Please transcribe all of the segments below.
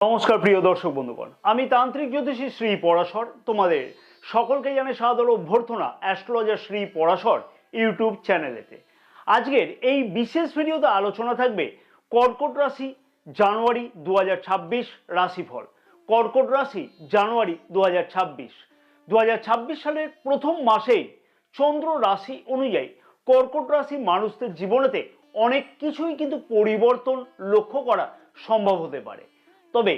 নমস্কার প্রিয় দর্শক বন্ধুগণ, আমি তান্ত্রিক জ্যোতিষী শ্রী পরাশর তোমাদের সকলকে জানাই সাদর অভ্যর্থনা অ্যাস্ট্রোলজার শ্রী পরাশর ইউটিউব চ্যানেলেতে। আজকের এই বিশেষ ভিডিওতে আলোচনা থাকবে কর্কট রাশি জানুয়ারি 2026 রাশিফল। কর্কট রাশি জানুয়ারি 2026 সালের প্রথম মাসেই চন্দ্র রাশি অনুযায়ী কর্কট রাশি মানুষদের জীবনেতে অনেক কিছুই কিন্তু পরিবর্তন লক্ষ্য করা সম্ভব হতে পারে। তবে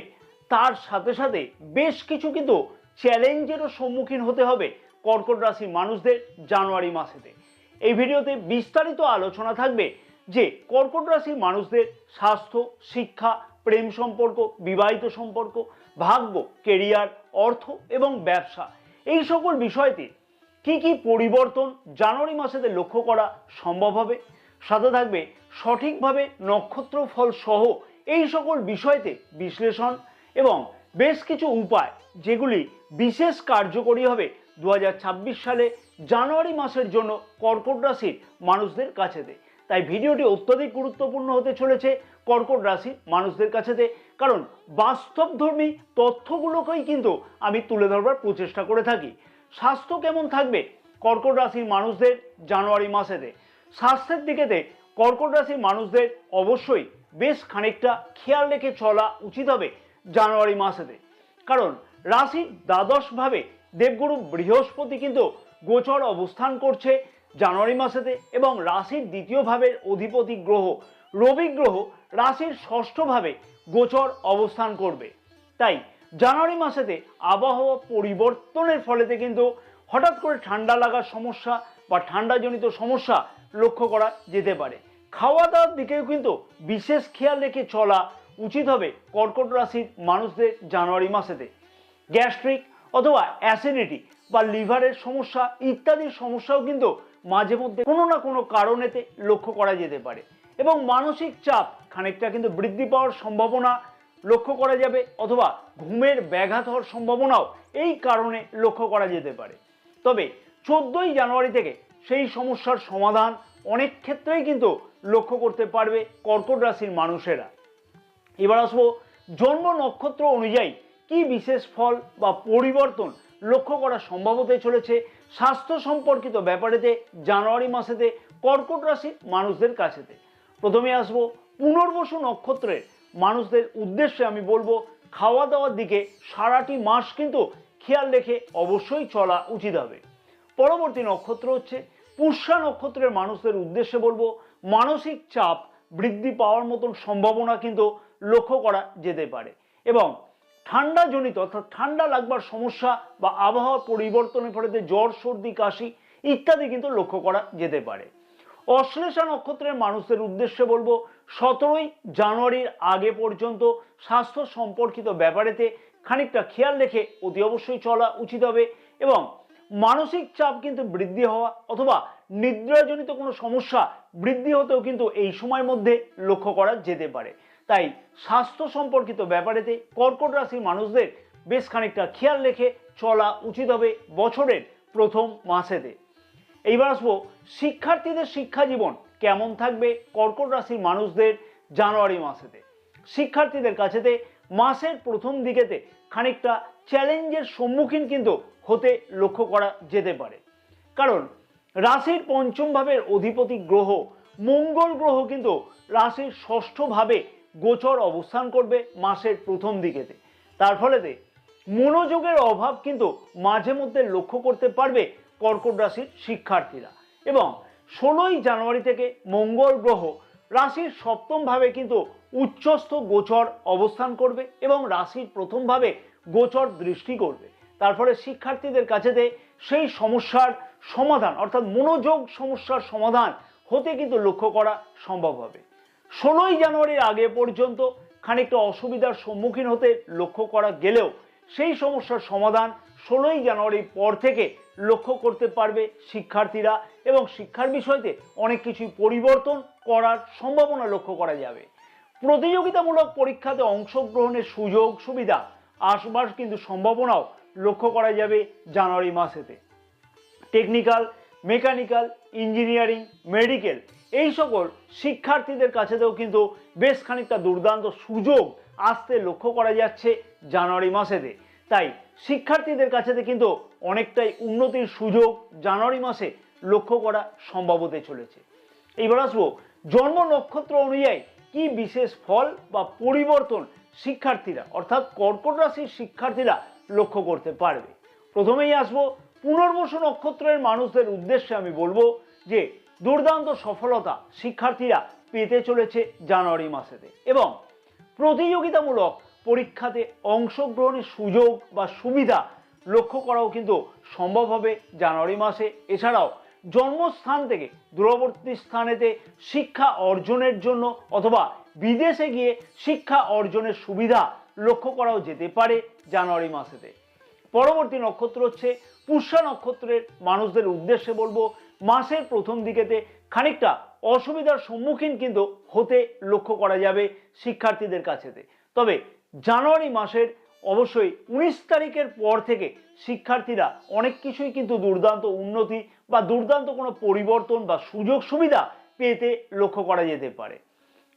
তার সাথে সাথে বেশ কিছু কিন্তু চ্যালেঞ্জেরও সম্মুখীন হতে হবে কর্কট রাশি মানুষদের জানুয়ারি মাসেতে। এই ভিডিওতে বিস্তারিত আলোচনা থাকবে যে কর্কট রাশির মানুষদের স্বাস্থ্য, শিক্ষা, প্রেম সম্পর্ক, বিবাহিত সম্পর্ক, ভাগ্য, কেরিয়ার, অর্থ এবং ব্যবসা, এই সকল বিষয়তে কি কি পরিবর্তন জানুয়ারি মাসেতে লক্ষ্য করা সম্ভব হবে। সাথে থাকবে সঠিকভাবে নক্ষত্র ফল সহ এই সকল বিষয়তে বিশ্লেষণ এবং বেশ কিছু উপায় যেগুলি বিশেষ কার্যকরী হবে 2026 সালে জানুয়ারি মাসের জন্য কর্কট রাশির মানুষদের কাছেতে। তাই ভিডিওটি অত্যধিক গুরুত্বপূর্ণ হতে চলেছে কর্কট রাশির মানুষদের কাছেতে, কারণ বাস্তবধর্মী তথ্যগুলোকেই কিন্তু আমি তুলে ধরবার প্রচেষ্টা করে থাকি। স্বাস্থ্য কেমন থাকবে কর্কট রাশির মানুষদের জানুয়ারি মাসেতে? স্বাস্থ্যের দিকেতে কর্কট রাশির মানুষদের অবশ্যই বেশ খানিকটা খেয়াল রেখে চলা উচিত হবে জানুয়ারি মাসেতে, কারণ রাশির দ্বাদশভাবে দেবগুরু বৃহস্পতি কিন্তু গোচর অবস্থান করছে জানুয়ারি মাসেতে, এবং রাশির দ্বিতীয় ভাবের অধিপতি গ্রহ রবি গ্রহ রাশির ষষ্ঠভাবে গোচর অবস্থান করবে। তাই জানুয়ারি মাসেতে আবহাওয়া পরিবর্তনের ফলেতে কিন্তু হঠাৎ করে ঠান্ডা লাগার সমস্যা বা ঠান্ডাজনিত সমস্যা লক্ষ্য করা যেতে পারে। খাওয়া দাওয়ার দিকেও কিন্তু বিশেষ খেয়াল রেখে চলা উচিত হবে কর্কট রাশির মানুষদের জানুয়ারি মাসেতে। গ্যাস্ট্রিক অথবা অ্যাসিডিটি বা লিভারের সমস্যা ইত্যাদি সমস্যাও কিন্তু মাঝে মধ্যে কোনো না কোনো কারণেতে লক্ষ্য করা যেতে পারে, এবং মানসিক চাপ খানিকটা কিন্তু বৃদ্ধি পাওয়ার সম্ভাবনা লক্ষ্য করা যাবে, অথবা ঘুমের ব্যাঘাত হওয়ার সম্ভাবনাও এই কারণে লক্ষ্য করা যেতে পারে। তবে 14ই জানুয়ারি থেকে সেই সমস্যার সমাধান অনেক ক্ষেত্রেই কিন্তু লক্ষ্য করতে পারবে কর্কট রাশির মানুষেরা। এবার আসবো জন্ম নক্ষত্র অনুযায়ী কি বিশেষ ফল বা পরিবর্তন লক্ষ্য করা সম্ভব হতে চলেছে স্বাস্থ্য সম্পর্কিত ব্যাপারেতে জানুয়ারি মাসেতে কর্কট রাশির মানুষদের কাছেতে। প্রথমে আসবো পুনর্বসু নক্ষত্রের মানুষদের উদ্দেশ্যে আমি বলবো খাওয়া দাওয়ার দিকে সারাটি মাস কিন্তু খেয়াল রেখে অবশ্যই চলা উচিত হবে। পরবর্তী নক্ষত্র হচ্ছে পুষ্যা নক্ষত্রের মানুষদের উদ্দেশ্যে বলবো মানসিক চাপ বৃদ্ধি পাওয়ার মতন সম্ভাবনা কিন্তু লক্ষ্য করা যেতে পারে, এবং ঠান্ডাজনিত অর্থাৎ ঠান্ডা লাগবার সমস্যা বা আবহাওয়া পরিবর্তনের ফলে জ্বর, সর্দি, কাশি ইত্যাদি কিন্তু লক্ষ্য করা যেতে পারে। অশ্লেষা নক্ষত্রের মানুষদের উদ্দেশ্যে বলবো 17ই জানুয়ারির আগে পর্যন্ত স্বাস্থ্য সম্পর্কিত ব্যাপারেতে খানিকটা খেয়াল রেখে অতি অবশ্যই চলা উচিত হবে, এবং মানসিক চাপ কিন্তু বৃদ্ধি হওয়া অথবা নিদ্রাজনিত কোনো সমস্যা বৃদ্ধি হতেও কিন্তু এই সময়ের মধ্যে লক্ষ্য করা যেতে পারে। তাই স্বাস্থ্য সম্পর্কিত ব্যাপারেতে কর্কট রাশির মানুষদের বেশ খানিকটা খেয়াল রেখে চলা উচিত হবে বছরের প্রথম মাসেতে। এইবার আসবো শিক্ষার্থীদের শিক্ষা জীবন কেমন থাকবে কর্কট রাশির মানুষদের জানুয়ারি মাসেতে। শিক্ষার্থীদের কাছেতে মাসের প্রথম দিকেতে খানিকটা চ্যালেঞ্জের সম্মুখীন কিন্তু হতে লক্ষ্য করা যেতে পারে, কারণ রাশির পঞ্চম ভাবের অধিপতি গ্রহ মঙ্গল গ্রহ কিন্তু রাশির ষষ্ঠভাবে গোচর অবস্থান করবে মাসের প্রথম দিকেতে। তার ফলেতে মনোযোগের অভাব কিন্তু মাঝে মধ্যে লক্ষ্য করতে পারবে কর্কট রাশির শিক্ষার্থীরা, এবং 16ই জানুয়ারি থেকে মঙ্গল গ্রহ রাশির সপ্তম ভাবে কিন্তু উচ্চস্থ গোচর অবস্থান করবে এবং রাশির প্রথম ভাবে গোচর দৃষ্টি করবে। তারপরে শিক্ষার্থীদের কাছেতে সেই সমস্যার সমাধান অর্থাৎ মনোযোগ সমস্যার সমাধান হতে কিন্তু লক্ষ্য করা সম্ভব হবে। 16ই জানুয়ারির আগে পর্যন্ত খানিকটা অসুবিধার সম্মুখীন হতে লক্ষ্য করা গেলেও সেই সমস্যার সমাধান 16ই জানুয়ারির পর থেকে লক্ষ্য করতে পারবে শিক্ষার্থীরা, এবং শিক্ষার বিষয়তে অনেক কিছুই পরিবর্তন করার সম্ভাবনা লক্ষ্য করা যাবে। প্রতিযোগিতামূলক পরীক্ষাতে অংশগ্রহণের সুযোগ সুবিধা আসবার কিন্তু সম্ভাবনাও লক্ষ্য করা যাবে জানুয়ারি মাসেতে। টেকনিক্যাল, মেকানিক্যাল, ইঞ্জিনিয়ারিং, মেডিকেল এই সকল শিক্ষার্থীদের কাছেতেও কিন্তু বেশ খানিকটা দুর্দান্ত সুযোগ আসতে লক্ষ্য করা যাচ্ছে জানুয়ারি মাসেতে। তাই শিক্ষার্থীদের কাছেতে কিন্তু অনেকটাই উন্নতির সুযোগ জানুয়ারি মাসে লক্ষ্য করা সম্ভব হতে চলেছে। এইবার আসবো জন্ম নক্ষত্র অনুযায়ী কি বিশেষ ফল বা পরিবর্তন শিক্ষার্থীরা অর্থাৎ কর্কট রাশির শিক্ষার্থীরা লক্ষ্য করতে পারবে। প্রথমেই আসবো পুনর্বসু নক্ষত্রের মানুষদের উদ্দেশ্যে আমি বলবো যে দুর্দান্ত সফলতা শিক্ষার্থীরা পেতে চলেছে জানুয়ারি মাসেতে এবং প্রতিযোগিতামূলক পরীক্ষাতে অংশগ্রহণের সুযোগ বা সুবিধা লক্ষ্য করাও কিন্তু সম্ভব হবে জানুয়ারি মাসে। এছাড়াও জন্মস্থান থেকে দূরবর্তী স্থানেতে শিক্ষা অর্জনের জন্য অথবা বিদেশে গিয়ে শিক্ষা অর্জনের সুবিধা লক্ষ্য করাও যেতে পারে জানুয়ারি মাসেতে। পরবর্তী নক্ষত্র হচ্ছে পুষ্যা নক্ষত্রের মানুষদের উদ্দেশ্যে বলবো মাসের প্রথম দিকেতে খানিকটা অসুবিধার সম্মুখীন কিন্তু হতে লক্ষ্য করা যাবে শিক্ষার্থীদের কাছেতে। তবে জানুয়ারি মাসের অবশ্যই 19 তারিখের পর থেকে শিক্ষার্থীরা অনেক কিছুই কিন্তু দুর্দান্ত উন্নতি বা দুর্দান্ত কোনো পরিবর্তন বা সুযোগ সুবিধা পেতে লক্ষ্য করা যেতে পারে।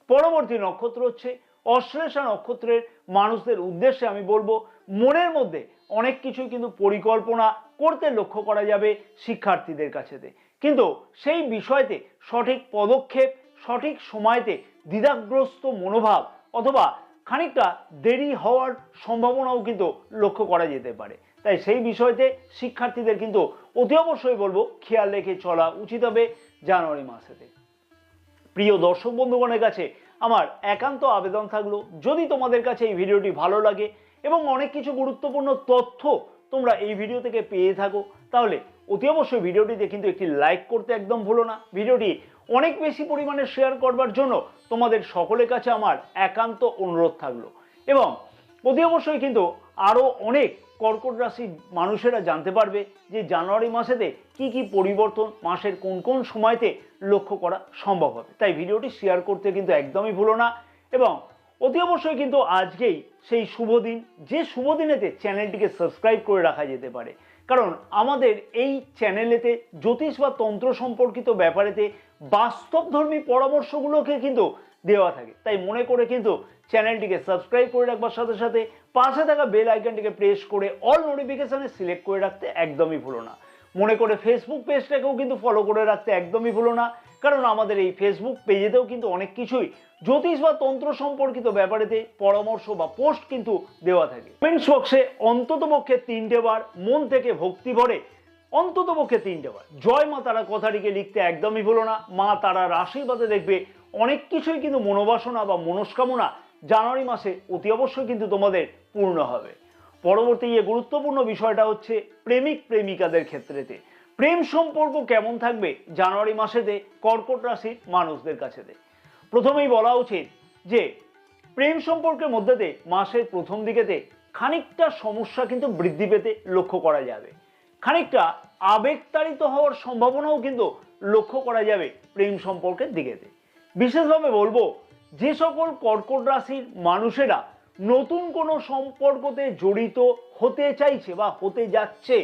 পরবর্তী নক্ষত্র হচ্ছে অশ্লেষা নক্ষত্রের মানুষদের উদ্দেশ্যে আমি বলবো মনের মধ্যে অনেক কিছুই কিন্তু পরিকল্পনা করতে লক্ষ্য করা যাবে শিক্ষার্থীদের কাছেতে, কিন্তু সেই বিষয়তে সঠিক পদক্ষেপ সঠিক সময়তে দ্বিধাগ্রস্ত মনোভাব অথবা খানিকটা দেরি হওয়ার সম্ভাবনাও কিন্তু লক্ষ্য করা যেতে পারে। তাই সেই বিষয়তে শিক্ষার্থীদের কিন্তু অতি অবশ্যই বলবো খেয়াল রেখে চলা উচিত হবে জানুয়ারি মাসেতে। প্রিয় দর্শক বন্ধুগণের কাছে আমার একান্ত আবেদন থাকলো, যদি তোমাদের কাছে এই ভিডিওটি ভালো লাগে এবং অনেক কিছু গুরুত্বপূর্ণ তথ্য তোমরা এই ভিডিও থেকে পেয়ে থাকো, তাহলে অতি অবশ্যই ভিডিওটিতে কিন্তু একটি লাইক করতে একদম ভুলো না। ভিডিওটি অনেক বেশি পরিমাণে শেয়ার করবার জন্য তোমাদের সকলের কাছে আমার একান্ত অনুরোধ থাকলো এবং অতি অবশ্যই কিন্তু আরও অনেক কর্কট রাশির মানুষেরা জানতে পারবে যে জানুয়ারি মাসেতে কি কি পরিবর্তন মাসের কোন কোন সময়তে লক্ষ্য করা সম্ভব হবে। তাই ভিডিওটি শেয়ার করতে কিন্তু একদমই ভুলো না এবং অতি অবশ্যই কিন্তু আজকেই সেই শুভ দিন, যে শুভ দিনেতে চ্যানেলটিকে সাবস্ক্রাইব করে রাখা যেতে পারে, কারণ আমাদের এই চ্যানেলেতে জ্যোতিষ বা তন্ত্র সম্পর্কিত ব্যাপারেতে বাস্তবধর্মী পরামর্শগুলোকে কিন্তু দেওয়া থাকে। তাই মনে করে কিন্তু চ্যানেলটিকে সাবস্ক্রাইব করে রাখবার সাথে সাথে পাশে থাকা বেল আইকনটিকে প্রেস করে অল নোটিফিকেশনে সিলেক্ট করে রাখতে একদমই ভুলো না। মনে করে ফেসবুক পেজটাকেও কিন্তু ফলো করে রাখতে একদমই ভুলো না, কারণ আমাদের এই ফেসবুক পেজেতেও কিন্তু অনেক কিছুই জ্যোতিষ বা তন্ত্র সম্পর্কিত ব্যাপারেতে পরামর্শ বা পোস্ট কিন্তু দেওয়া থাকে। কমেন্টস বক্সে অন্ততপক্ষে 3টে বার মন থেকে ভক্তি ভরে অন্ততপক্ষে 3টে বার জয় মা তারা কথাটিকে লিখতে একদমই ভুলো না। মা তারার আশীর্বাদে দেখবে অনেক কিছুই কিন্তু মনোবাসনা বা মনস্কামনা জানুয়ারি মাসে অতি অবশ্যই কিন্তু তোমাদের পূর্ণ হবে। পরবর্তী গুরুত্বপূর্ণ বিষয়টা হচ্ছে প্রেমিক প্রেমিকাদের ক্ষেত্রেতে প্রেম সম্পর্ক কেমন থাকবে জানুয়ারি মাসেতে কর্কট রাশির মানুষদের কাছেতে। প্রথমেই বলা উচিত যে প্রেম সম্পর্কের মধ্যেতে মাসের প্রথম দিকেতে খানিকটা সমস্যা কিন্তু বৃদ্ধি পেতে লক্ষ্য করা যাবে, খানিকটা আবেগতাড়িত হওয়ার সম্ভাবনাও কিন্তু লক্ষ্য করা যাবে প্রেম সম্পর্কের দিকেতে। বিশেষভাবে বলবো যে সকল কর্কট রাশির মানুষেরা নতুন কোনো সম্পর্কতে জড়িত হতে চাইছে বা হতে যাচ্ছে,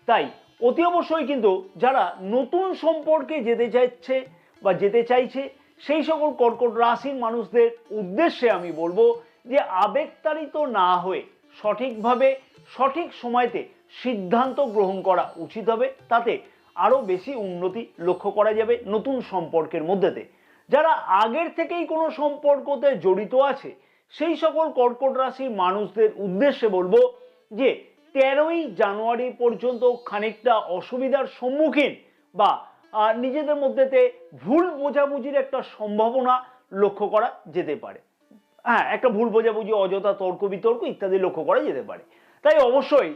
তাই অতি অবশ্যই কিন্তু যারা নতুন সম্পর্কে যেতে চাইছে বা যেতে চাইছে সেই সকল কর্কট রাশির মানুষদের উদ্দেশ্যে আমি বলবো যে আবেগতাড়িত না হয়ে সঠিকভাবে সঠিক সময়তে সিদ্ধান্ত গ্রহণ করা উচিত হবে, তাতে আরও বেশি উন্নতি লক্ষ্য করা যাবে নতুন সম্পর্কের মধ্যেতে। যারা আগের থেকেই কোনো সম্পর্কতে জড়িত আছে সেই সকল কর্কট রাশির মানুষদের উদ্দেশ্যে বলবো যে 13ই জানুয়ারি পর্যন্ত খানিকটা অসুবিধার সম্মুখীন বা নিজেদের মধ্যেতে ভুল বোঝাবুঝির একটা সম্ভাবনা লক্ষ্য করা যেতে পারে। হ্যাঁ, একটা ভুল বোঝাবুঝি, অযথা তর্ক বিতর্ক ইত্যাদি লক্ষ্য করা যেতে পারে। তাই অবশ্যই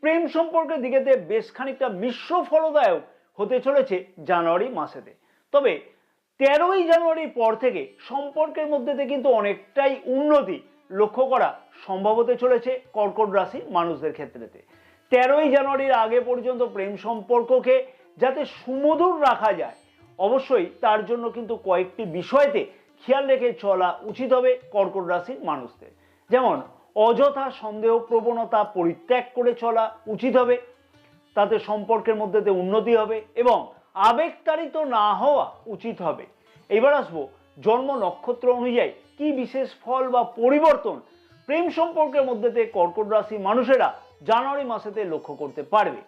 প্রেম সম্পর্কের দিকেতে বেশ খানিকটা মিশ্র ফলদায়ক হতে চলেছে জানুয়ারি মাসেতে। তবে 13ই জানুয়ারির পর থেকে সম্পর্কের মধ্যেতে কিন্তু অনেকটাই উন্নতি লক্ষ্য করা সম্ভব হতে চলেছে কর্কট রাশির মানুষদের ক্ষেত্রেতে। 13ই জানুয়ারির আগে পর্যন্ত প্রেম সম্পর্ককে যাতে সুমধুর রাখা যায় অবশ্যই তার জন্য কিন্তু কয়েকটি বিষয়তে খেয়াল রেখে চলা উচিত হবে কর্কট রাশির মানুষদের। যেমন অযথা সন্দেহ প্রবণতা পরিত্যাগ করে চলা উচিত হবে, তাতে সম্পর্কের মধ্যেতে উন্নতি হবে এবং আবেগতাড়িত না হওয়া উচিত হবে। এবার আসবো জন্ম নক্ষত্র অনুযায়ী কি বিশেষ ফল বা পরিবর্তন প্রেম সম্পর্কের মধ্যে কর্কট রাশি মানুষেরা জানুয়ারি মাসেতে লক্ষ্য করতে পারবে।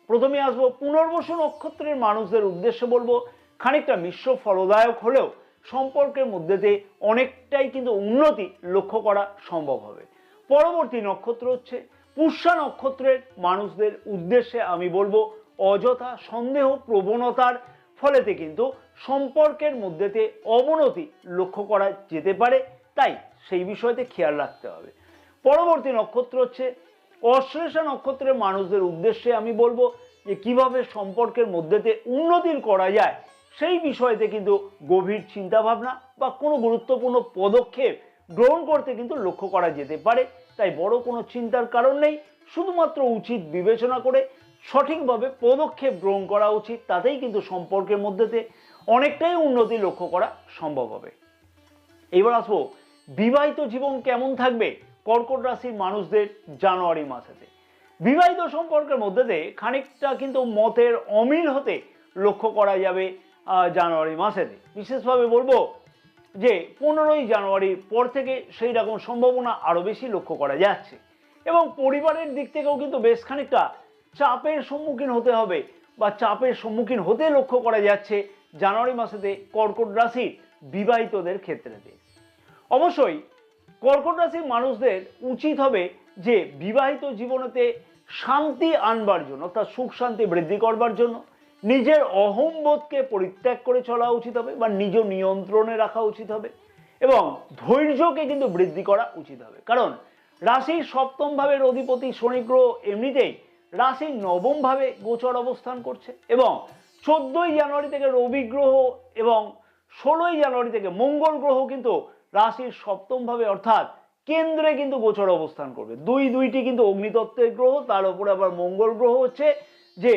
প্রথমে আসবো পুনর্বসু নক্ষত্রের মানুষদের উদ্দেশ্যে বলবো খানিকটা মিশ্র ফলদায়ক হলেও সম্পর্কের মধ্যে অনেকটাই কিন্তু উন্নতি লক্ষ্য করা সম্ভব হবে। পরবর্তী নক্ষত্র হচ্ছে পুষ্যা নক্ষত্রের মানুষদের উদ্দেশ্যে আমি বলবো অযথা সন্দেহ প্রবণতার ফলেতে কিন্তু সম্পর্কের মধ্যে অবনতি লক্ষ্য করা যেতে পারে, তাই সেই বিষয়তে খেয়াল রাখতে হবে। পরবর্তী নক্ষত্র হচ্ছে অশ্লেষা নক্ষত্রের মানুষদের উদ্দেশ্যে আমি বলবো যে কিভাবে সম্পর্কের মধ্যে উন্নতি করা যায় সেই বিষয়তে কিন্তু গভীর চিন্তা ভাবনা বা কোনো গুরুত্বপূর্ণ পদক্ষেপ গ্রহণ করতে কিন্তু লক্ষ্য করা যেতে পারে। তাই বড় কোনো চিন্তার কারণ নেই, শুধুমাত্র উচিত বিবেচনা করে সঠিকভাবে পদক্ষেপ গ্রহণ করা উচিত, তাতেই কিন্তু সম্পর্কের মধ্যে অনেকটাই উন্নতি লক্ষ্য করা সম্ভব হবে। এবার আসবো বিবাহিত জীবন কেমন থাকবে কর্কট রাশির মানুষদের জানুয়ারি মাসেতে। বিবাহিত সম্পর্কের মধ্যে খানিকটা কিন্তু মতের অমিল হতে লক্ষ্য করা যাবে জানুয়ারি মাসেতে। বিশেষভাবে বলবো যে 15ই জানুয়ারির পর থেকে সেই রকম সম্ভাবনা আরো বেশি লক্ষ্য করা যাচ্ছে এবং পরিবারের দিক থেকেও কিন্তু বেশ খানিকটা চাপের সম্মুখীন হতে হবে বা চাপের সম্মুখীন হতে লক্ষ্য করা যাচ্ছে জানুয়ারি মাসেতে কর্কট রাশির বিবাহিতদের ক্ষেত্রে। অবশ্যই কর্কট রাশির মানুষদের উচিত হবে যে বিবাহিত জীবনেতে শান্তি আনবার জন্য অর্থাৎ সুখ শান্তি বৃদ্ধি করবার জন্য নিজের অহংবোধকে পরিত্যাগ করে চলা উচিত হবে বা নিজ নিয়ন্ত্রণে রাখা উচিত হবে এবং ধৈর্যকে কিন্তু বৃদ্ধি করা উচিত হবে। কারণ রাশির সপ্তম ভাবের অধিপতি শনি গ্রহ এমনিতেই রাশির নবম ভাবে গোচর অবস্থান করছে এবং 14ই জানুয়ারি থেকে রবি গ্রহ এবং 16ই জানুয়ারি থেকে মঙ্গল গ্রহ কিন্তু রাশির সপ্তম ভাবে অর্থাৎ কেন্দ্রে কিন্তু গোচর অবস্থান করবে। দুইটি কিন্তু অগ্নিতত্ত্বের গ্রহ, তার উপরে আবার মঙ্গল গ্রহ হচ্ছে যে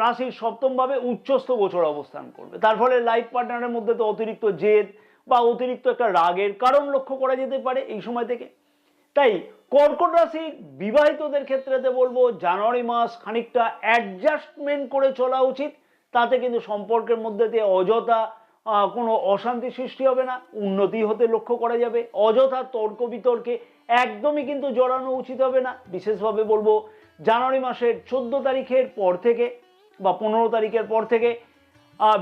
রাশির সপ্তম ভাবে উচ্চস্থ গোচর অবস্থান করবে। তার ফলে লাইফ পার্টনারের মধ্যে তো অতিরিক্ত জেদ বা অতিরিক্ত একটা রাগের কারণ লক্ষ্য করা যেতে পারে এই সময় থেকে। তাই কর্কট রাশির বিবাহিতদের ক্ষেত্রে বলবো জানুয়ারি মাস খানিকটা অ্যাডজাস্টমেন্ট করে চলা উচিত, তাতে কিন্তু সম্পর্কের মধ্যে দিয়ে অযথা কোনো অশান্তি সৃষ্টি হবে না, উন্নতি হতে লক্ষ্য করা যাবে। অযথা তর্ক বিতর্কে একদমই কিন্তু জড়ানো উচিত হবে না। বিশেষভাবে বলবো জানুয়ারি মাসের 14 তারিখের পর থেকে বা 15 তারিখের পর থেকে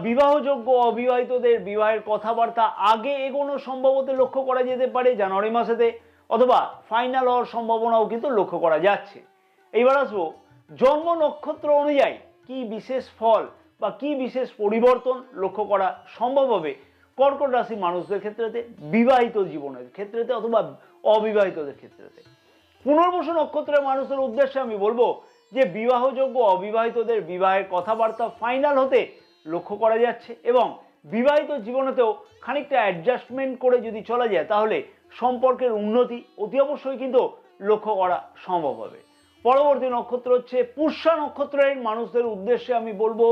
বিবাহযোগ্য অবিবাহিতদের বিবাহের কথাবার্তা আগে এগোনো সম্ভবত লক্ষ্য করা যেতে পারে জানুয়ারি মাসেতে, অথবা ফাইনাল হওয়ার সম্ভাবনাও কিন্তু লক্ষ্য করা যাচ্ছে। এইবার আসবো জন্ম নক্ষত্র অনুযায়ী কি বিশেষ ফল বা কি বিশেষ পরিবর্তন লক্ষ্য করা সম্ভব হবে কর্কট রাশি মানুষদের ক্ষেত্রে, বিবাহিত জীবনের ক্ষেত্রে অথবা অবিবাহিতদের ক্ষেত্রে। পুনর্বসু নক্ষত্রের মানুষদের উদ্দেশ্যে আমি বলবো যে বিবাহযোগ্য অবিবাহিতদের বিবাহের কথাবার্তা ফাইনাল হতে লক্ষ্য করা যাচ্ছে এবং বিবাহিত জীবনেতেও খানিকটা অ্যাডজাস্টমেন্ট করে যদি চলা যায় তাহলে সম্পর্কের উন্নতি অতি অবশ্যই কিন্তু লক্ষ্য করা সম্ভব হবে। পরবর্তী নক্ষত্র হচ্ছে পুষ্যা নক্ষত্রের মানুষদের উদ্দেশ্যে আমি বলবো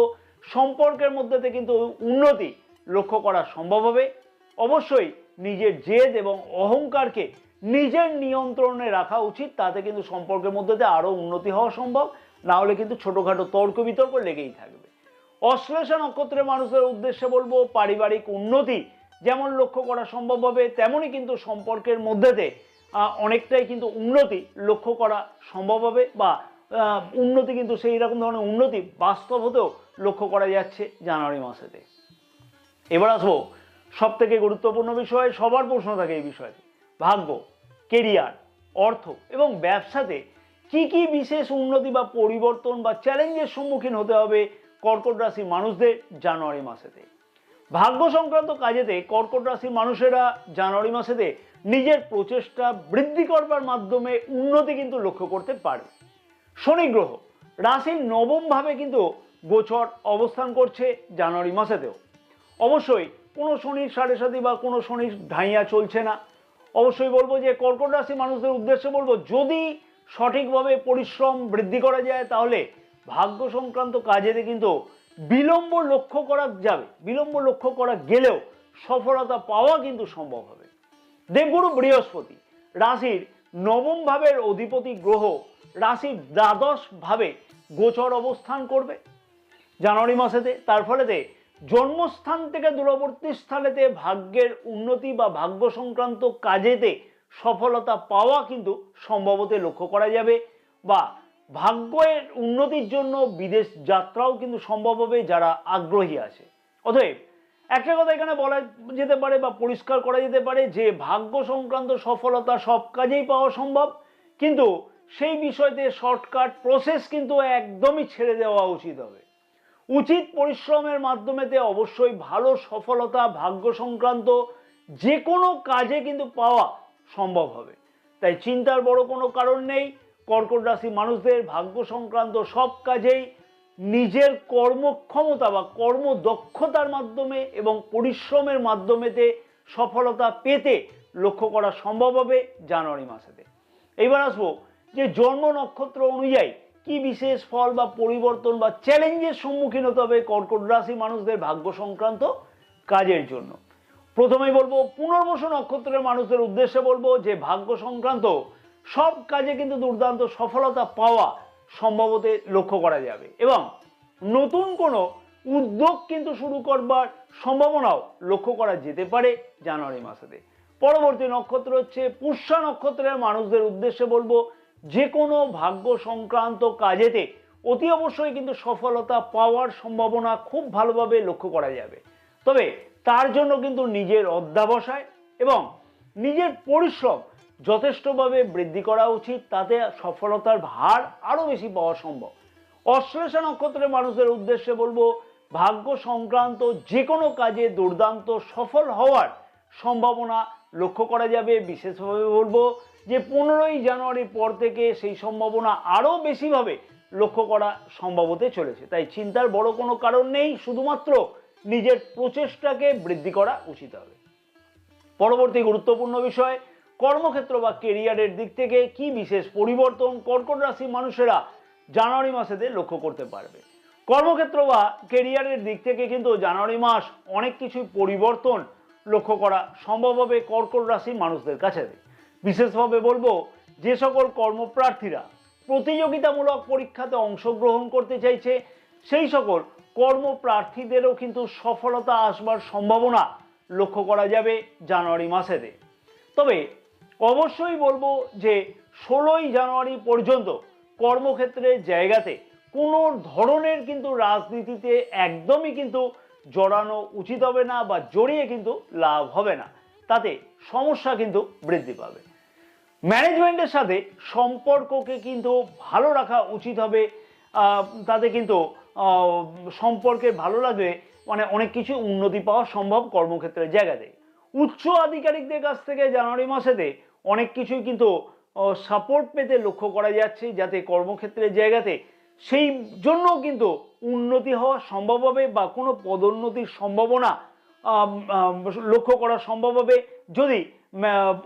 সম্পর্কের মধ্যে কিন্তু উন্নতি লক্ষ্য করা সম্ভব হবে। অবশ্যই নিজের জেদ এবং অহংকারকে নিজের নিয়ন্ত্রণে রাখা উচিত, তাতে কিন্তু সম্পর্কের মধ্যে আরো উন্নতি হওয়া সম্ভব, না হলে কিন্তু ছোটখাটো তর্ক বিতর্ক লেগেই থাকবে। অশ্লেষা নক্ষত্রের মানুষদের উদ্দেশ্যে বলবো পারিবারিক উন্নতি যেমন লক্ষ্য করা সম্ভব হবে, তেমনই কিন্তু সম্পর্কের মধ্যে অনেকটাই কিন্তু উন্নতি লক্ষ্য করা সম্ভব হবে বা উন্নতি কিন্তু সেই রকম ধরনের উন্নতি বাস্তব হতেও লক্ষ্য করা যাচ্ছে জানুয়ারি মাসেতে। এবার আসবো সব থেকে গুরুত্বপূর্ণ বিষয়, সবার প্রশ্ন থাকে এই বিষয়ে, ভাগ্য, কেরিয়ার, অর্থ এবং ব্যবসাতে কি কি বিশেষ উন্নতি বা পরিবর্তন বা চ্যালেঞ্জের সম্মুখীন হতে হবে কর্কট রাশির মানুষদের জানুয়ারি মাসেতে। ভাগ্য সংক্রান্ত কাজেতে কর্কট রাশির মানুষেরা জানুয়ারি মাসেতে নিজের প্রচেষ্টা বৃদ্ধি করবার মাধ্যমে উন্নতি কিন্তু লক্ষ্য করতে পারবে। শনি গ্রহ রাশির নবম ভাবে কিন্তু গোচর অবস্থান করছে জানুয়ারি মাসেতেও। অবশ্যই কোনো শনির সাড়ে সাথী বা কোনো শনির ঢাইয়া চলছে না। অবশ্যই বলবো যে কর্কট রাশি মানুষদের উদ্দেশ্যে বলবো যদি সঠিকভাবে পরিশ্রম বৃদ্ধি করা যায় তাহলে ভাগ্য সংক্রান্ত কাজেতে কিন্তু বিলম্ব লক্ষ্য করা যাবে, বিলম্ব লক্ষ্য করা গেলেও সফলতা পাওয়া কিন্তু সম্ভব হবে। দেবগুরু বৃহস্পতি রাশির নবম ভাবের অধিপতি গ্রহ রাশির দ্বাদশ ভাবে গোচর অবস্থান করবে। জানুয়ারি মাসেতে। তার ফলেতে জন্মস্থান থেকে দূরবর্তী স্থানেতে ভাগ্যের উন্নতি বা ভাগ্য সংক্রান্ত কাজেতে সফলতা পাওয়া কিন্তু সম্ভবত লক্ষ্য করা যাবে, বা ভাগ্যের উন্নতির জন্য বিদেশ যাত্রাও কিন্তু সম্ভব হবে যারা আগ্রহী আছে। অতএব একটা কথা এখানে বলা যেতে পারে বা পরিষ্কার করা যেতে পারে যে ভাগ্য সংক্রান্ত সফলতা সব কাজেই পাওয়া সম্ভব, কিন্তু সেই বিষয়তে শর্টকাট প্রসেস কিন্তু একদমই ছেড়ে দেওয়া উচিত হবে। উচিত পরিশ্রমের মাধ্যমেতে অবশ্যই ভালো সফলতা ভাগ্য সংক্রান্ত যে কোনো কাজে কিন্তু পাওয়া সম্ভব হবে। তাই চিন্তার বড় কোনো কারণ নেই। কর্কট রাশি মানুষদের ভাগ্য সংক্রান্ত সব কাজেই নিজের কর্মক্ষমতা বা কর্মদক্ষতার মাধ্যমে এবং পরিশ্রমের মাধ্যমেতে সফলতা পেতে লক্ষ্য করা সম্ভব হবে জানুয়ারি মাসেতে। এইবার আসবো যে জন্ম নক্ষত্র অনুযায়ী কি বিশেষ ফল বা পরিবর্তন বা চ্যালেঞ্জের সম্মুখীন হতে হবে কর্কট রাশি মানুষদের ভাগ্য সংক্রান্ত কাজের জন্য। প্রথমেই বলবো পুনর্বসু নক্ষত্রের মানুষদের উদ্দেশ্যে বলবো যে ভাগ্য সংক্রান্ত সব কাজে কিন্তু দুর্দান্ত সফলতা পাওয়া সম্ভবত লক্ষ্য করা যাবে, এবং নতুন কোনো উদ্যোগ কিন্তু শুরু করবার সম্ভাবনাও লক্ষ্য করা যেতে পারে জানুয়ারি মাসেতে। পরবর্তী নক্ষত্র হচ্ছে পুষ্যা নক্ষত্রের মানুষদের উদ্দেশ্যে বলবো যে কোনো ভাগ্য সংক্রান্ত কাজেতে অতি অবশ্যই কিন্তু সফলতা পাওয়ার সম্ভাবনা খুব ভালোভাবে লক্ষ্য করা যাবে। তবে তার জন্য কিন্তু নিজের অধ্যবসায় এবং নিজের পরিশ্রম যথেষ্টভাবে বৃদ্ধি করা উচিত, তাতে সফলতার ভার আরো বেশি পাওয়া সম্ভব। অশ্লেষা নক্ষত্রের মানুষদের উদ্দেশ্যে বলবো ভাগ্য সংক্রান্ত যে কোনো কাজে দুর্দান্ত সফল হওয়ার সম্ভাবনা লক্ষ্য করা যাবে। বিশেষভাবে বলবো যে 15ই জানুয়ারির পর থেকে সেই সম্ভাবনা আরো বেশিভাবে লক্ষ্য করা সম্ভব হতে চলেছে। তাই চিন্তার বড় কোনো কারণ নেই, শুধুমাত্র নিজের প্রচেষ্টাকে বৃদ্ধি করা উচিত হবে। পরবর্তী গুরুত্বপূর্ণ বিষয় কর্মক্ষেত্র বা কেরিয়ারের দিক থেকে কি বিশেষ পরিবর্তন কর্কট রাশির মানুষেরা জানুয়ারি মাসেতে লক্ষ্য করতে পারবে। কর্মক্ষেত্র বা কেরিয়ারের দিক থেকে কিন্তু জানুয়ারি মাস অনেক কিছুই পরিবর্তন লক্ষ্য করা সম্ভব হবে কর্কট রাশির মানুষদের কাছে। বিশেষভাবে বলবো যে সকল কর্মপ্রার্থীরা প্রতিযোগিতামূলক পরীক্ষাতে অংশগ্রহণ করতে চাইছে সেই সকল কর্মপ্রার্থীদেরও কিন্তু সফলতা আসবার সম্ভাবনা লক্ষ্য করা যাবে জানুয়ারি মাসেতে। তবে অবশ্যই বলবো যে 16ই জানুয়ারি পর্যন্ত কর্মক্ষেত্রের জায়গাতে কোনো ধরনের কিন্তু রাজনীতিতে একদমই কিন্তু জড়ানো উচিত হবে না, বা জড়িয়ে কিন্তু লাভ হবে না, তাতে সমস্যা কিন্তু বৃদ্ধি পাবে। ম্যানেজমেন্টের সাথে সম্পর্ককে কিন্তু ভালো রাখা উচিত হবে, তাতে কিন্তু সম্পর্কে ভালো লাগলে মানে অনেক কিছু উন্নতি পাওয়া সম্ভব কর্মক্ষেত্রের জায়গাতে। উচ্চ আধিকারিকদের কাছ থেকে জানুয়ারি মাসেতে অনেক কিছুই কিন্তু সাপোর্ট পেতে লক্ষ্য করা যাচ্ছে, যাতে কর্মক্ষেত্রের জায়গাতে সেই জন্য কিন্তু উন্নতি হওয়া সম্ভব হবে বা কোনো পদোন্নতির সম্ভাবনা লক্ষ্য করা সম্ভব হবে যদি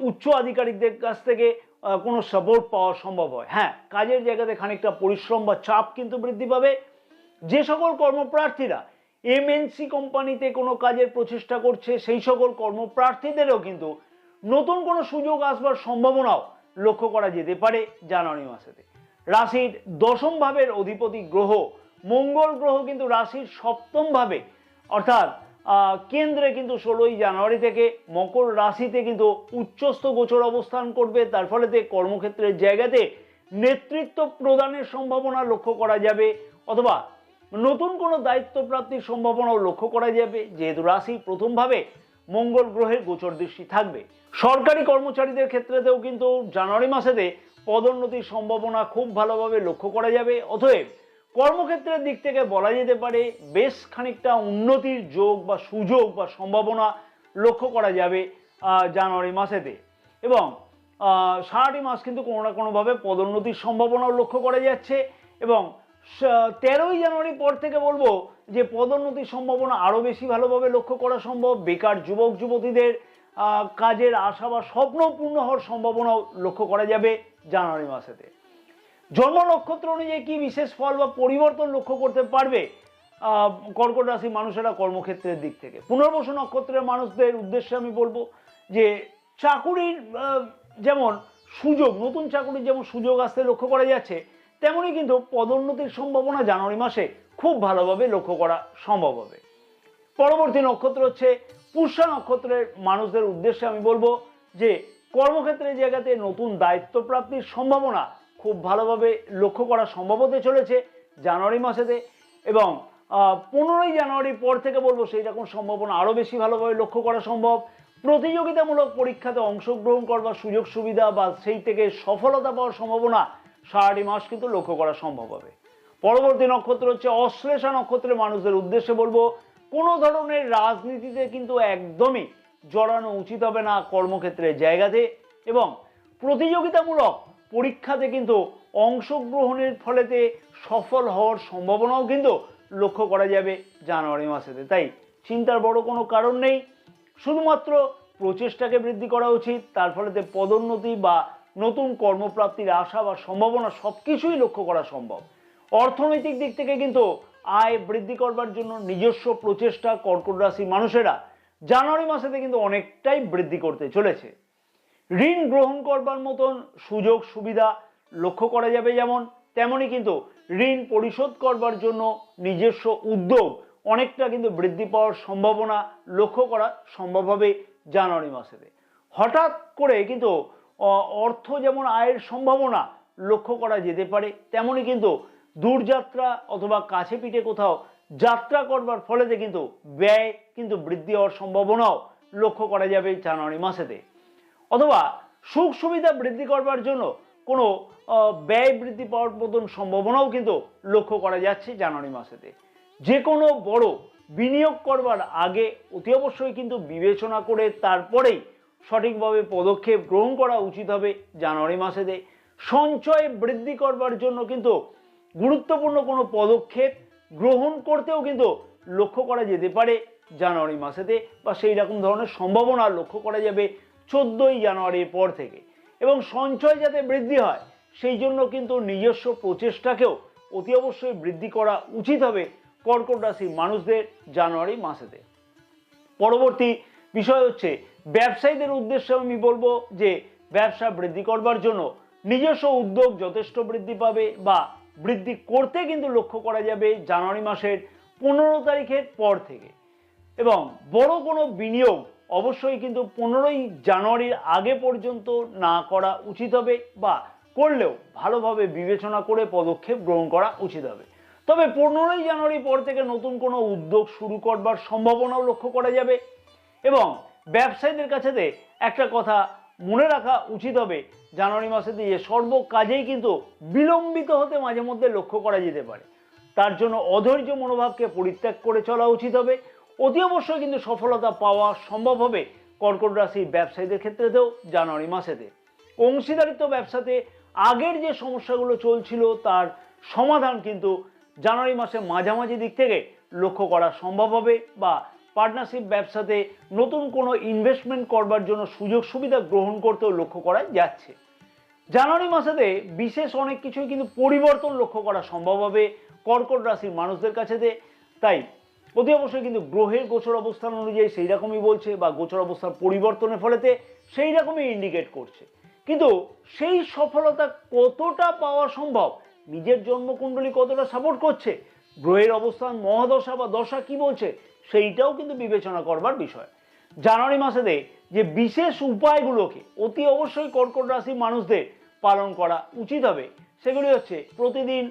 উচ্চ আধিকারিকদের কাছ থেকে কোনো সাপোর্ট পাওয়া সম্ভব হয়। হ্যাঁ, কাজের জায়গাতে খানিকটা পরিশ্রম বা চাপ কিন্তু বৃদ্ধি পাবে। যে সকল কর্মপ্রার্থীরা এমএনসি কোম্পানিতে কোনো কাজের প্রচেষ্টা করছে সেই সকল কর্মপ্রার্থীদেরও কিন্তু নতুন কোনো সুযোগ আসবার সম্ভাবনাও লক্ষ্য করা যেতে পারে জানুয়ারি মাসেতে। রাশির দশম ভাবের অধিপতি গ্রহ মঙ্গল গ্রহ কিন্তু রাশির সপ্তম ভাবে অর্থাৎ কেন্দ্রে কিন্তু 16ই জানুয়ারি থেকে মকর রাশিতে কিন্তু উচ্চস্থ গোচর অবস্থান করবে। তার ফলেতে কর্মক্ষেত্রের জায়গাতে নেতৃত্ব প্রদানের সম্ভাবনা লক্ষ্য করা যাবে, অথবা নতুন কোনো দায়িত্ব প্রাপ্তির সম্ভাবনাও লক্ষ্য করা যাবে, যেহেতু রাশি প্রথমভাবে মঙ্গল গ্রহের গোচর দৃষ্টি থাকবে। সরকারি কর্মচারীদের ক্ষেত্রেতেও কিন্তু জানুয়ারি মাসেতে পদোন্নতির সম্ভাবনা খুব ভালোভাবে লক্ষ্য করা যাবে। অতএব কর্মক্ষেত্রের দিক থেকে বলা যেতে পারে বেশ খানিকটা উন্নতির যোগ বা সুযোগ বা সম্ভাবনা লক্ষ্য করা যাবে জানুয়ারি মাসেতে, এবং সারাটি মাস কিন্তু কোনো না কোনোভাবে পদোন্নতির সম্ভাবনাও লক্ষ্য করা যাচ্ছে। এবং 13ই জানুয়ারি পর থেকে বলবো যে পদোন্নতির সম্ভাবনা আরো বেশি ভালোভাবে লক্ষ্য করা সম্ভব। বেকার যুবক যুবতীদের কাজের আশা বা স্বপ্ন পূর্ণ হওয়ার সম্ভাবনাও লক্ষ্য করা যাবে জানুয়ারি মাসেতে। জন্ম নক্ষত্র অনুযায়ী কি বিশেষ ফল বা পরিবর্তন লক্ষ্য করতে পারবে কর্কট রাশি মানুষেরা কর্মক্ষেত্রের দিক থেকে। পুনর্বসু নক্ষত্রের মানুষদের উদ্দেশ্যে আমি বলবো যে চাকুরির যেমন সুযোগ, নতুন চাকুরির যেমন সুযোগ আসতে লক্ষ্য করা যাচ্ছে, তেমনি কিন্তু পদোন্নতির সম্ভাবনা জানুয়ারি মাসে খুব ভালোভাবে লক্ষ্য করা সম্ভব হবে। পরবর্তী নক্ষত্র হচ্ছে পুষ্যা নক্ষত্রের মানুষদের উদ্দেশ্যে আমি বলবো যে কর্মক্ষেত্রের জায়গাতে নতুন দায়িত্ব প্রাপ্তির সম্ভাবনা খুব ভালোভাবে লক্ষ্য করা সম্ভব হতে চলেছে জানুয়ারি মাসেতে, এবং 15ই জানুয়ারির পর থেকে বলবো সেই রকম সম্ভাবনা আরও বেশি ভালোভাবে লক্ষ্য করা সম্ভব। প্রতিযোগিতামূলক পরীক্ষাতে অংশগ্রহণ করবার সুযোগ সুবিধা বা সেই থেকে সফলতা পাওয়ার সম্ভাবনা সারাটি মাস কিন্তু লক্ষ্য করা সম্ভব হবে। পরবর্তী নক্ষত্র হচ্ছে অশ্লেষা নক্ষত্রের মানুষদের উদ্দেশ্যে বলবো কোনো ধরনের রাজনীতিতে কিন্তু একদমই জড়ানো উচিত হবে না কর্মক্ষেত্রের জায়গাতে, এবং প্রতিযোগিতামূলক পরীক্ষাতে কিন্তু অংশগ্রহণের ফলেতে সফল হওয়ার সম্ভাবনাও কিন্তু লক্ষ্য করা যাবে জানুয়ারি মাসেতে। তাই চিন্তার বড় কোনো কারণ নেই, শুধুমাত্র প্রচেষ্টাকে বৃদ্ধি করা উচিত, তার ফলেতে পদোন্নতি বা নতুন কর্মপ্রাপ্তির আশা বা সম্ভাবনা সবকিছুই লক্ষ্য করা সম্ভব। অর্থনৈতিক দিক থেকে কিন্তু আয় বৃদ্ধি করবার জন্য নিজস্ব প্রচেষ্টা কর্কট রাশির মানুষেরা জানুয়ারি মাসেতে কিন্তু অনেকটাই বৃদ্ধি করতে চলেছে। ঋণ গ্রহণ করবার মতন সুযোগ সুবিধা লক্ষ্য করা যাবে যেমন, তেমনই কিন্তু ঋণ পরিশোধ করবার জন্য নিজস্ব উদ্যোগ অনেকটা কিন্তু বৃদ্ধি পাওয়ার সম্ভাবনা লক্ষ্য করা সম্ভব হবে জানুয়ারি মাসেতে। হঠাৎ করে কিন্তু অর্থ যেমন আয়ের সম্ভাবনা লক্ষ্য করা যেতে পারে, তেমনই কিন্তু দূরযাত্রা অথবা কাছে পিঠে কোথাও যাত্রা করবার ফলেতে কিন্তু ব্যয় কিন্তু বৃদ্ধি হওয়ার সম্ভাবনাও লক্ষ্য করা যাবে জানুয়ারি মাসেতে। অথবা সুখ সুবিধা বৃদ্ধি করবার জন্য কোনো ব্যয় বৃদ্ধি পাওয়ার মতন সম্ভাবনাও কিন্তু লক্ষ্য করা যাচ্ছে জানুয়ারি মাসেতে। যে কোনো বড় বিনিয়োগ করবার আগে অতি অবশ্যই কিন্তু বিবেচনা করে তারপরেই সঠিকভাবে পদক্ষেপ গ্রহণ করা উচিত হবে জানুয়ারি মাসেতে। সঞ্চয় বৃদ্ধি করবার জন্য কিন্তু গুরুত্বপূর্ণ কোনো পদক্ষেপ গ্রহণ করতেও কিন্তু লক্ষ্য করা যেতে পারে জানুয়ারি মাসেতে, বা সেই রকম ধরনের সম্ভাবনা লক্ষ্য করা যাবে 14ই জানুয়ারির পর থেকে। এবং সঞ্চয় যাতে বৃদ্ধি হয় সেই জন্য কিন্তু নিজস্ব প্রচেষ্টাকেও অতি অবশ্যই বৃদ্ধি করা উচিত হবে কর্কট রাশির মানুষদের জানুয়ারি মাসেতে। পরবর্তী বিষয় হচ্ছে ব্যবসায়ীদের উদ্দেশ্যে আমি বলবো যে ব্যবসা বৃদ্ধি করবার জন্য নিজস্ব উদ্যোগ যথেষ্ট বৃদ্ধি পাবে বা বৃদ্ধি করতে কিন্তু লক্ষ্য করা যাবে জানুয়ারি মাসের 15 তারিখের পর থেকে। এবং বড় কোনো বিনিয়োগ অবশ্যই কিন্তু 15ই জানুয়ারির আগে পর্যন্ত না করা উচিত হবে, বা করলেও ভালোভাবে বিবেচনা করে পদক্ষেপ গ্রহণ করা উচিত হবে। তবে 15ই জানুয়ারির পর থেকে নতুন কোনো উদ্যোগ শুরু করবার সম্ভাবনাও লক্ষ্য করা যাবে। এবং ব্যবসায়ীদের কাছে একটা কথা মনে রাখা উচিত হবে জানুয়ারি মাসেতে যে সর্ব কাজেই কিন্তু বিলম্বিত হতে মাঝে মধ্যে লক্ষ্য করা যেতে পারে, তার জন্য অধৈর্য মনোভাবকে পরিত্যাগ করে চলা উচিত হবে। অতি অবশ্যই কিন্তু সফলতা পাওয়া সম্ভব হবে কর্কট রাশির ব্যবসায়ীদের ক্ষেত্রেতেও জানুয়ারি মাসেতে। অংশীদারিত্ব ব্যবসাতে আগের যে সমস্যাগুলো চলছিল তার সমাধান কিন্তু জানুয়ারি মাসের মাঝামাঝি দিক থেকে লক্ষ্য করা সম্ভব হবে, বা পার্টনারশিপ ব্যবসাতে নতুন কোনো ইনভেস্টমেন্ট করবার জন্য সুযোগ সুবিধা গ্রহণ করতেও লক্ষ্য করা যাচ্ছে। জানুয়ারি মাসেতে বিশেষ অনেক কিছুই কিন্তু পরিবর্তন লক্ষ্য করা সম্ভব হবে কর্কট রাশির মানুষদের কাছেতে। তাই অতি অবশ্যই কিন্তু গ্রহের গোচর অবস্থান অনুযায়ী সেই রকমই বলছে, বা গোচর অবস্থার পরিবর্তনের ফলেতে সেই রকমই ইন্ডিকেট করছে। কিন্তু সেই সফলতা কতটা পাওয়া সম্ভব, নিজের জন্মকুণ্ডলী কতটা সাপোর্ট করছে, গ্রহের অবস্থান মহাদশা বা দশা কি বলছে, সেইটাও কিন্তু বিবেচনা করবার বিষয়। জানুয়ারি মাসেতে যে বিশেষ উপায়গুলোকে অতি অবশ্যই কর্কট রাশির মানুষদের পালন করা উচিত হবে সেগুলি হচ্ছে প্রতিদিন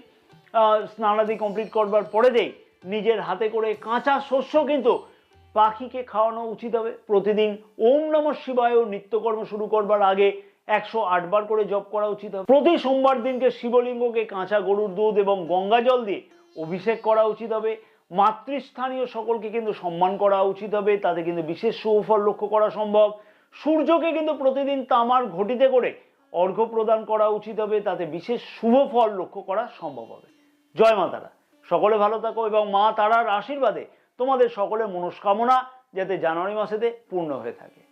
স্নানাদি কমপ্লিট করবার পরেতেই নিজের হাতে করে কাঁচা শস্য কিন্তু পাখিকে খাওয়ানো উচিত হবে। প্রতিদিন ওম নমঃ শিবায় নিত্যকর্ম শুরু করবার আগে 108 বার করে জপ করা উচিত হবে। প্রতি সোমবার দিনকে শিবলিঙ্গকে কাঁচা গরুর দুধ এবং গঙ্গা জল দিয়ে অভিষেক করা উচিত হবে। মাতৃস্থানীয় সকলকে কিন্তু সম্মান করা উচিত হবে, তাতে কিন্তু বিশেষ সুফল লক্ষ্য করা সম্ভব। সূর্যকে কিন্তু প্রতিদিন তামার ঘটিতে করে অর্ঘ্য প্রদান করা উচিত হবে, তাতে বিশেষ শুভ ফল লক্ষ্য করা সম্ভব হবে। জয় মা তারা, সকলে ভালো থাকো এবং মা তারার আশীর্বাদে তোমাদের সকলের মনস্কামনা যাতে জানুয়ারি মাসেতে পূর্ণ হয়ে থাকে।